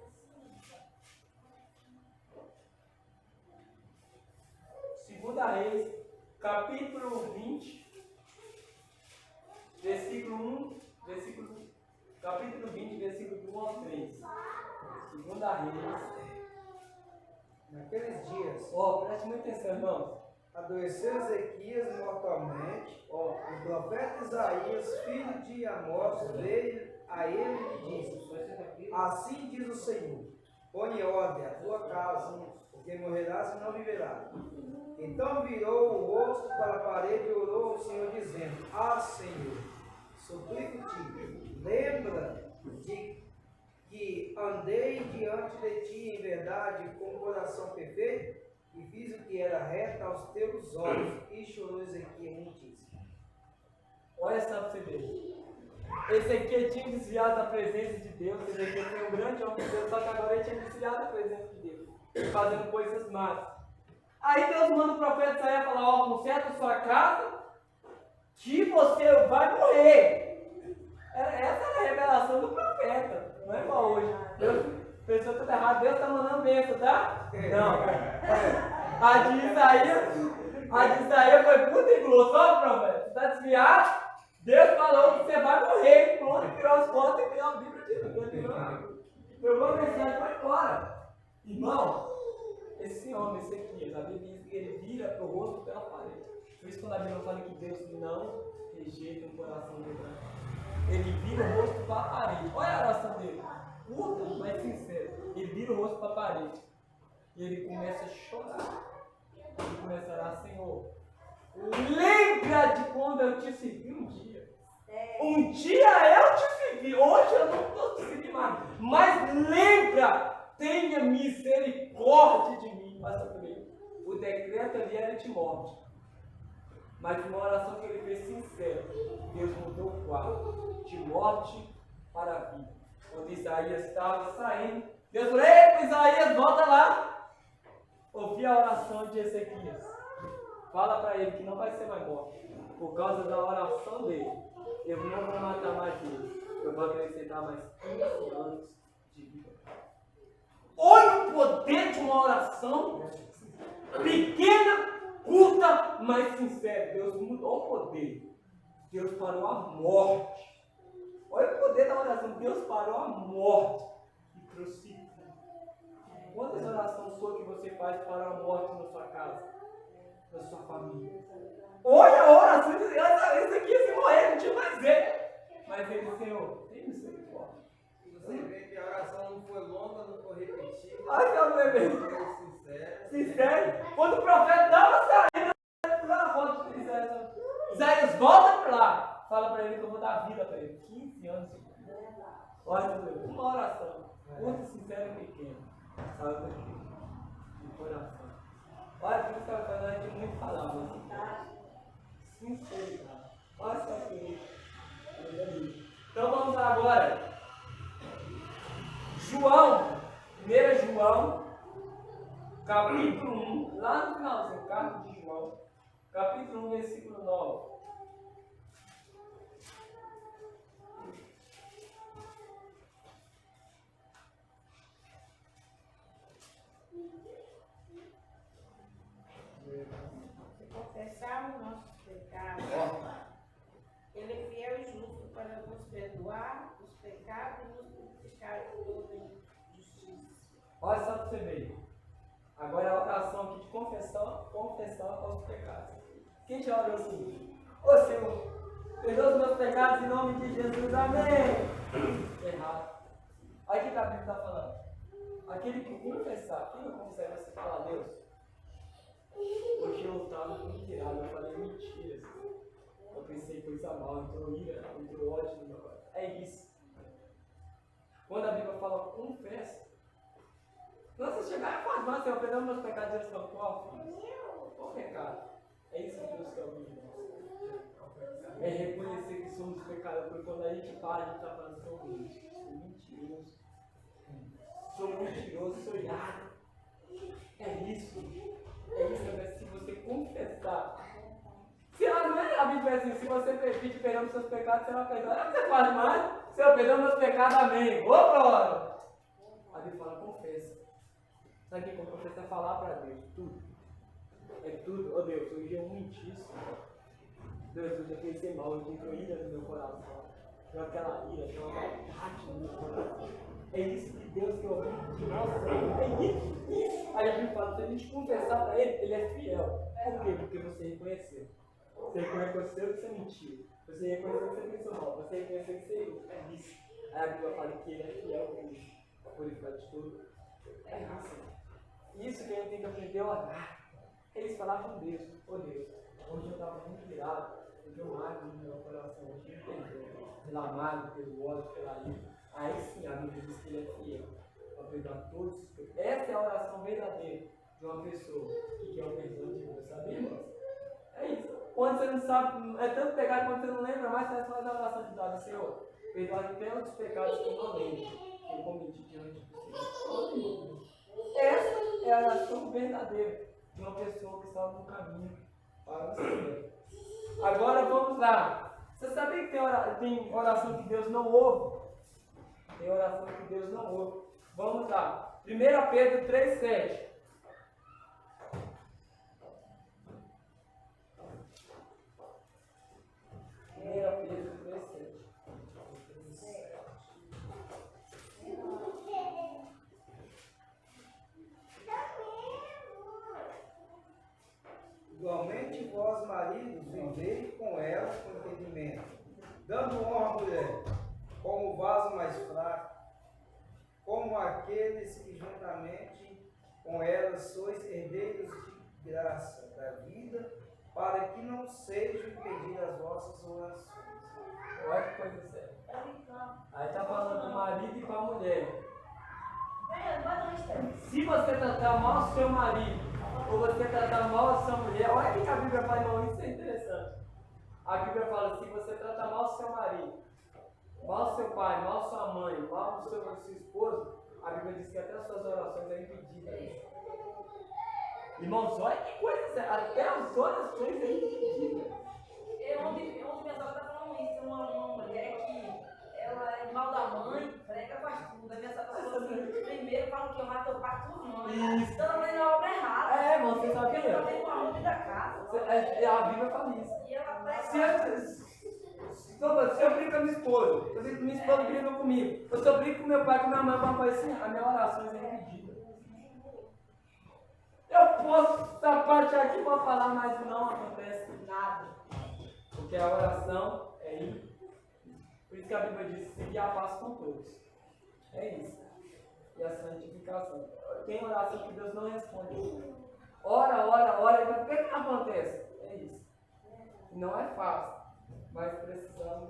A: 2 Reis, capítulo 20, versículo 1, capítulo 20, versículo 1 ao 3. 2 Reis.
D: Naqueles dias,
A: Preste muita atenção, irmãos.
D: adoeceu Ezequias mortalmente. O profeta Isaías, filho de Amós, veio a ele e disse: Assim diz o Senhor: põe em ordem a tua casa, porque morrerás e não viverás. Então virou o rosto para a parede e orou ao Senhor, dizendo: Senhor, suplico-te, lembra de que andei diante de ti em verdade com o coração perfeito, e fiz o que era reto aos teus olhos. E chorou Ezequias muitíssimo.
A: Olha só para você ver. Ezequiel tinha desviado da presença de Deus. Ezequiel foi um grande homem de Deus, só que agora ele tinha desviado da presença de Deus, fazendo coisas más. Aí Deus manda o profeta Isaías falar: conserta a sua casa, que você vai morrer. Essa é a revelação do profeta, não é igual hoje. Deus pensou tudo errado, Deus está mandando bênção, tá? Não. A de Isaías foi puta e grossa, ó, profeta. Você está desviado? Deus falou que você vai morrer. Pronto, virou as portas e criou a Bíblia de Deus. Pegou a mensagem e foi embora. Irmão, esse homem, Ezequias, a Bíblia diz que ele vira para o rosto pela parede. Por isso, quando a Bíblia fala que Deus não rejeita um coração quebrado, ele vira o rosto para a parede. Olha a oração dele, curta, mas sincera. Ele vira o rosto para a parede e ele começa a chorar. Ele começa a orar: Senhor, lembra de quando eu te servi um dia. Um dia eu te servi, hoje eu não estou te servindo mais. Mas lembra, tenha misericórdia de mim. Passa por mim. O decreto ali era de morte. Mas uma oração que ele fez sincera, Deus mudou o quadro de morte para a vida. Quando Isaías estava saindo, Deus falou: ei, Isaías, volta lá. Ouvi a oração de Ezequias. Fala para ele que não vai ser mais morto. Por causa da oração dele, eu não vou matar mais ele. Eu vou acrescentar mais 15 anos de vida. Olha o poder de uma oração pequena, curta, mas sincera. Deus mudou o poder. Deus parou a morte. Olha o poder da oração. Deus parou a morte e trouxe. Quantas orações suas que você faz para a morte na sua casa, na sua família? Olha a oração de Deus. Esse aqui se morrer, não tinha mais ele. Mas ele: Senhor, tem misericórdia.
C: Você vê que a oração não foi longa, não foi repetida.
A: Ai, meu bebê.
C: Foi sincera.
A: Sincero. Quando o profeta estava saindo, a foto de Isaías, volta para lá. Fala para ele que eu vou dar vida para ele. 15 anos. Olha, meu Deus, uma oração. Muito sincera e pequena. Sabe daqui? De coração. Olha, por isso que ela faz a gente muito falar, mas sinceridade. Olha só que então vamos agora. João, 1 João, capítulo 1, lá no finalzinho, carta de João, capítulo 1, versículo 9.
E: Se confessar os nossos pecados, Ele é fiel e justo para nos perdoar os pecados e nos purificar de toda injustiça.
A: Olha só para você ver. Agora é a oração aqui de confessão aos pecados. Quem já orou assim? Ô Senhor, perdoa os meus pecados em nome de Jesus, amém. Errado. Olha o que a Bíblia está falando. Aquele que confessar, quem não confessa, você fala: Deus, hoje eu estava mentirado, eu falei mentiras. Eu pensei coisa mal, entrou ira, entrou ódio no meu coração. É isso. Quando a Bíblia fala confessa, não você chegar e faz mal, Senhor, perdão meus pecados, eles falam: qual filho? Qual pecado? É isso que Deus quer ouvir de nós. É reconhecer que somos pecadores, porque quando a gente fala, a gente está falando: são mentirosos. sou mentiroso, sou ilhado. É isso. É isso, né? Se você confessar. Se ela não é a Bíblia assim, se você pedir perdão dos seus pecados, será perdoado. É o que você faz mais? Se eu perdão meus pecados, amém. Ô, glória! A Bíblia fala, confessa. Sabe o que confessa? É falar para Deus. Tudo. É tudo. Oh Deus, hoje eu menti isso. Deus, hoje eu pensei mal, hoje entrou ira no meu coração. Entrou aquela ira, aquela maldade no meu coração. É isso que Deus quer ouvir de nós. É isso. Aí a gente fala, se a gente confessar para Ele, Ele é fiel. Por quê? Porque você reconheceu. Você reconheceu que você mentiu. Você reconheceu que você pensou mal. Você reconheceu que você é isso. Aí a Bíblia fala que Ele é fiel com isso. Purificar de tudo. É isso. Isso que a gente tem que aprender a orar. Eles falavam com Deus. Ô Deus, hoje eu estava muito virado. Hoje eu mago no meu coração. Hoje eu entendo. Pela mágoa, pelo ódio, pela ira. Aí sim a Bíblia diz que Ele é fiel. Para perdoar todos os pecados. Essa é a oração verdadeira de uma pessoa que quer o perdão de Deus. Sabia, irmãos? É isso. Quando você não sabe, é tanto pecado quando você não lembra mais, você faz a oração de Davi, Senhor. Perdoar até os pecados que eu não lembro. Que eu cometi diante do Senhor. Essa é a oração verdadeira de uma pessoa que está no caminho para o Senhor. Agora vamos lá. Você sabia que tem oração que Deus não ouve? Tem oração que Deus não ouve. Vamos lá. 1 Pedro 3,7. 1 Pedro 3,7.
D: Igualmente vós, maridos, vivei com ela com entendimento, dando honra à mulher, como vaso mais fraco, como aqueles que juntamente com ela sois herdeiros de graça da vida, para que não sejam impedidas as vossas orações.
A: Olha que coisa séria. Aí está falando do marido e com a mulher. Se você tratar mal o seu marido, ou você tratar mal a sua mulher, olha o que a Bíblia fala, irmão, isso é interessante. A Bíblia fala, se você tratar mal o seu marido, mal o seu pai, mal a sua mãe, mal o seu esposo, a Bíblia diz que até as suas orações é impedida. Irmãos, olha que coisa séria, até as orações é impedida.
B: Ontem minha sogra tá falando isso, uma mulher que ela é mal da mãe, prega faz tudo. A minha sogra falou assim, primeiro fala que eu mato teu pai por mãe.
A: Isso.
B: Então ela fazendo a obra errada.
A: É, irmão, você
B: Porque ela
A: sabia?
B: tá tendo uma roupa da casa.
A: A Bíblia fala isso.
B: E ela prega.
A: Se eu brigo com a minha esposa, eu digo que minha esposa briga comigo, ou se eu brigo com meu pai, com minha mãe, alguma coisa assim, a minha oração é impedida. Eu posso sapatear aqui para falar, mas não acontece nada. Porque a oração é isso. Por isso que a Bíblia diz, seguir a paz com todos. É isso. E a santificação. Tem oração que Deus não responde. Ora, e o que acontece? É isso. Não é fácil, mas precisamos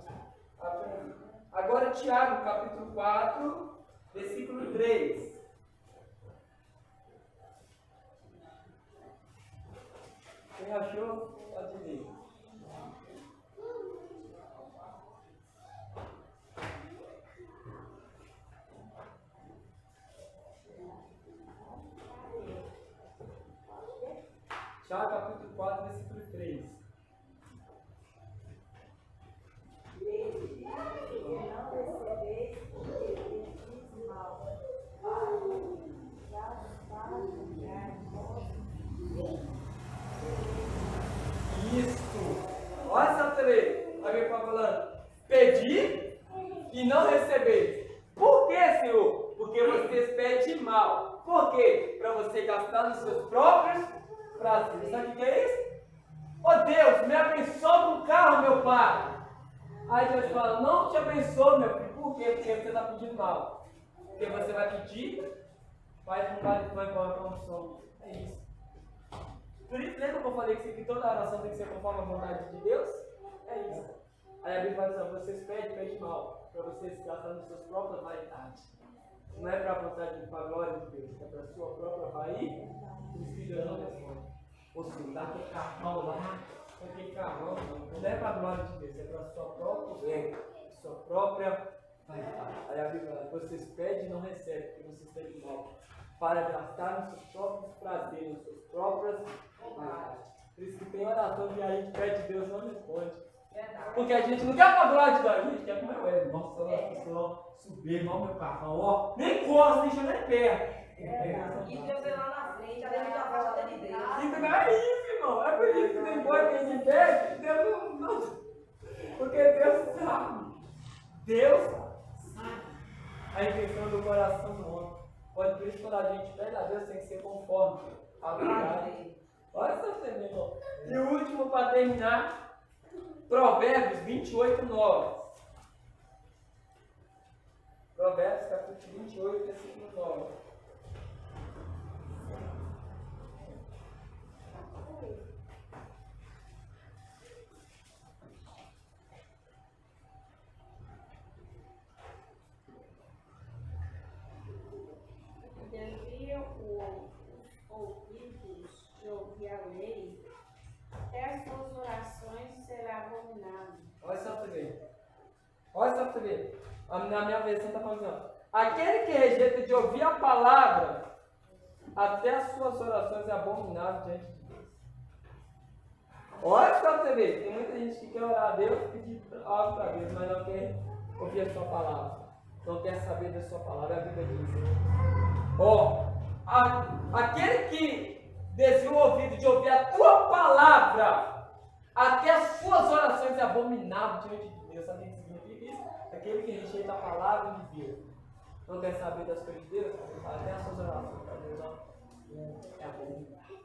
A: aprender. Agora Tiago, capítulo 4, versículo 3. Quem achou, pode ler. Tiago, capítulo 4, versículo 3. Isso! Olha essa três. Alguém está falando. Pedir e não receber. Por que, Senhor? Porque vocês pedem mal. Por quê? Para você gastar nos seus próprios prazeres. Sabe o que é isso? Oh Deus, me abençoa com o carro, meu pai. Aí Deus fala, não te abençoe, meu filho. Por quê? Porque você está pedindo mal. Porque você vai pedir, mas não vai embora como som. É isso. Por isso, lembra que eu falei que toda oração tem que ser conforme a vontade de Deus? É isso. Aí a Bíblia vai dizer, vocês pedem mal, para vocês gastarem nas suas próprias vaidades. Não é para a vontade, para a glória de Deus, é para a sua própria vaidade. Por isso que Deus não responde. Ou seja, dá aquele carrão lá, aquele carrão, não é para a glória de Deus, é para a sua própria ego, sua própria Vai, Pai. Aí a Bíblia fala, vocês pedem e não recebem, porque vocês têm mal. Para gastar nos seus próprios prazeres, nas suas próprias vontades. Por isso que tem oração que a gente pede e Deus não responde. Porque a gente não quer pra glória de Deus, a gente quer comer o Ed. Nossa, as pessoas subir, igual meu carrão, ó. Nem gosta, deixa nem perto.
B: E Deus vem lá na frente, além de afastar dele de Deus.
A: Então é isso, irmão. É por isso que não importa quem a gente pede, Deus não. Porque Deus sabe. Deus sabe a intenção do coração do homem. Pode por isso quando a gente pede a Deus tem que ser conforme a verdade. Olha só você, meu irmão. E o último para terminar, Provérbios 28, 9. Provérbios capítulo 28, versículo 9.
E: Devia os ouvidos de ouvir a lei, até as suas orações serão abominadas.
A: Olha só pra você ver. Olha só pra você ver. Na minha versão está falando assim, ó. Aquele que rejeita de ouvir a palavra, até as suas orações é abominável diante de Deus. Olha só pra você ver. Tem muita gente que quer orar a Deus, pedir algo para Deus, mas não quer ouvir a sua palavra. Não quer saber da sua palavra. A Bíblia diz. Ó, aquele que desvia o ouvido de ouvir a tua palavra, até as suas orações é abominável diante de Deus. Sabe o que significa isso? Aquele que rejeita a palavra de Deus, não quer saber das coisas de Deus, até as suas orações para Deus é abominável.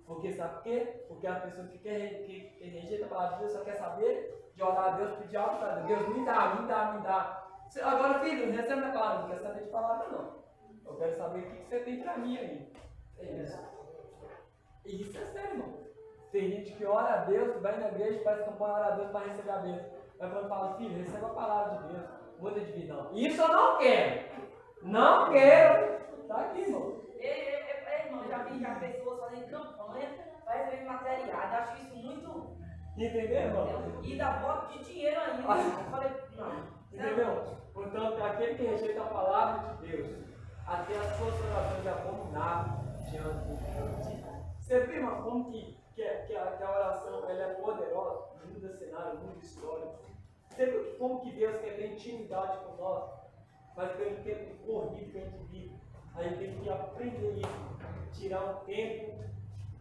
A: Porque sabe por quê? Porque a pessoa que rejeita a palavra de Deus só quer saber de orar a Deus, pedir algo para Deus. Deus me dá, me dá, me dá. Agora, filho, recebe a palavra, não quer saber de palavra, não. Eu quero saber o que você tem para mim aí. É isso. E isso é sério, irmão. Tem gente que ora a Deus, vai na igreja, faz campanha, ora a Deus para receber a bênção. Mas quando fala, filho, receba a palavra de Deus, muda de vida. Não. Isso eu não quero. Não quero. Tá aqui, irmão.
B: Irmão, já vi pessoas fazendo campanha para receber materiais. Acho isso muito.
A: Entendeu, irmão?
B: E dá voto de dinheiro ainda. Eu falei, não.
A: Entendeu? Portanto, aquele que rejeita a palavra de Deus, até as suas orações abomináveis diante de Deus. Você vê, irmão, como que a oração ela é poderosa, muda cenário, muda história. Você viu como que Deus quer ter intimidade com nós, mas pelo tempo corrido que a gente vive, a gente tem que aprender isso, tirar um tempo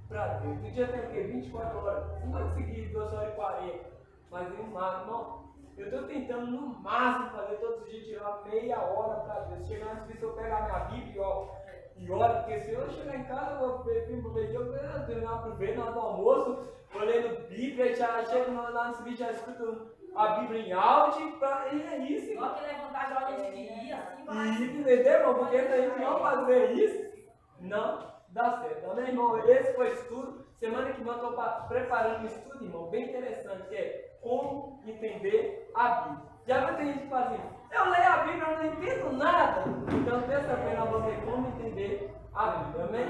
A: para Deus. No dia tem o quê? 24 horas. Não vai conseguir 2 horas e 40, mas no máximo, não. Eu estou tentando no máximo fazer todos os dias, tirar meia hora para Deus. Chegar antes disso, eu pegar minha Bíblia e oro, porque se eu chegar em casa, eu terminar para ver na hora do almoço, vou lendo Bíblia, já chego lá nesse vídeo, já escuto a Bíblia em áudio, e é isso.
B: Só que levantar já antes de ir, assim vai.
A: Entendeu, irmão? Porque se a gente não fazer isso, não dá certo. Amém, irmão? Esse foi o estudo. Semana que vem eu estou preparando um estudo, irmão, bem interessante, que é como entender a Bíblia. Já vai ter gente que fala assim, eu leio a Bíblia, eu não entendo nada. Então, terça-feira, eu vou ver como entender a Bíblia. Amém?